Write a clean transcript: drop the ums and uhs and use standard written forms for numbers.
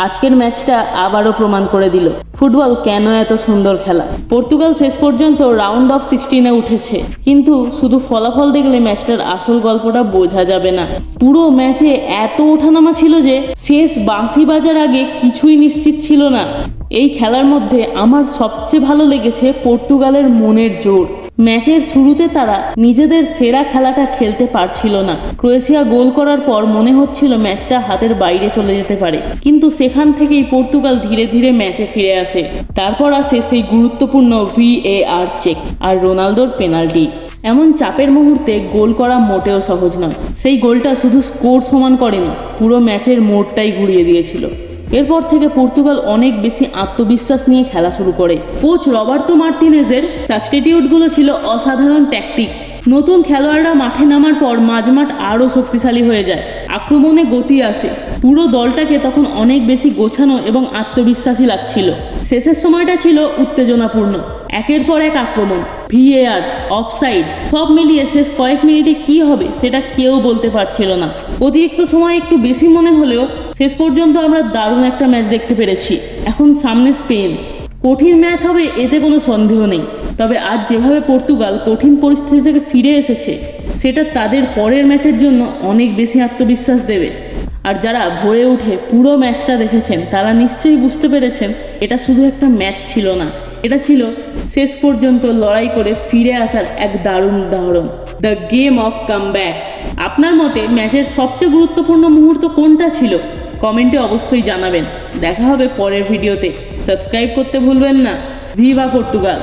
আজকের ম্যাচটা আবারও প্রমাণ করে দিল ফুটবল কেন এত সুন্দর খেলা। পর্তুগাল শেষ পর্যন্ত রাউন্ড অফ 16-এ উঠেছে, কিন্তু শুধু ফলাফল দেখলে ম্যাচটার আসল গল্পটা বোঝা যাবে না। পুরো ম্যাচে এত ওঠানামা ছিল যে শেষ বাঁশি বাজার আগে কিছুই নিশ্চিত ছিল না। এই খেলার মধ্যে আমার সবচেয়ে ভালো লেগেছে পর্তুগালের মনের জোর। ম্যাচের শুরুতে তারা নিজেদের সেরা খেলাটা খেলতে পারছিল না। ক্রোয়েশিয়া গোল করার পর মনে হচ্ছিল ম্যাচটা হাতের বাইরে চলে যেতে পারে, কিন্তু সেখান থেকেই পর্তুগাল ধীরে ধীরে ম্যাচে ফিরে আসে। তারপর আসে সেই গুরুত্বপূর্ণ VAR চেক আর রোনালদোর পেনাল্টি। এমন চাপের মুহূর্তে গোল করা মোটেও সহজ নয়। সেই গোলটা শুধু স্কোর সমান করেনি, পুরো ম্যাচের মোড়টাই ঘুরিয়ে দিয়েছিল। এরপর থেকে পর্তুগাল অনেক বেশি আত্মবিশ্বাস নিয়ে খেলা শুরু করে। কোচ রবার্তো মার্তিনেজের সাবস্টিটিউটগুলো ছিল অসাধারণ ট্যাকটিক। নতুন খেলোয়াড়রা মাঠে নামার পর মাঝমাঠ আরও শক্তিশালী হয়ে যায়, আক্রমণে গতি আসে। পুরো দলটাকে তখন অনেক বেশি গোছানো এবং আত্মবিশ্বাসী লাগছিল। শেষের সময়টা ছিল উত্তেজনাপূর্ণ, একের পর এক আক্রমণ, VAR, অফসাইড, সব মিলিয়ে শেষ কয়েক মিনিটে কি হবে সেটা কেউ বলতে পারছিল না। অতিরিক্ত সময় একটু বেশি মনে হলেও শেষ পর্যন্ত আমরা দারুণ একটা ম্যাচ দেখতে পেরেছি। এখন সামনে স্পেন, কঠিন ম্যাচ হবে এতে কোনো সন্দেহ নেই। তবে আজ যেভাবে পর্তুগাল কঠিন পরিস্থিতি থেকে ফিরে এসেছে, সেটা তাদের পরের ম্যাচের জন্য অনেক বেশি আত্মবিশ্বাস দেবে। আর যারা ভোরে উঠে পুরো ম্যাচটা দেখেছেন তারা নিশ্চয়ই বুঝতে পেরেছেন এটা শুধু একটা ম্যাচ ছিল না, এটা ছিল শেষ পর্যন্ত লড়াই করে ফিরে আসার এক দারুণ উদাহরণ, দ্য গেম অফ কামব্যাক। আপনার মতে ম্যাচের সবচেয়ে গুরুত্বপূর্ণ মুহূর্ত কোনটা ছিল? কমেন্টে অবশ্যই জানাবেন। দেখা হবে পরের ভিডিওতে। সাবস্ক্রাইব করতে ভুলবেন না। Viva Portugal.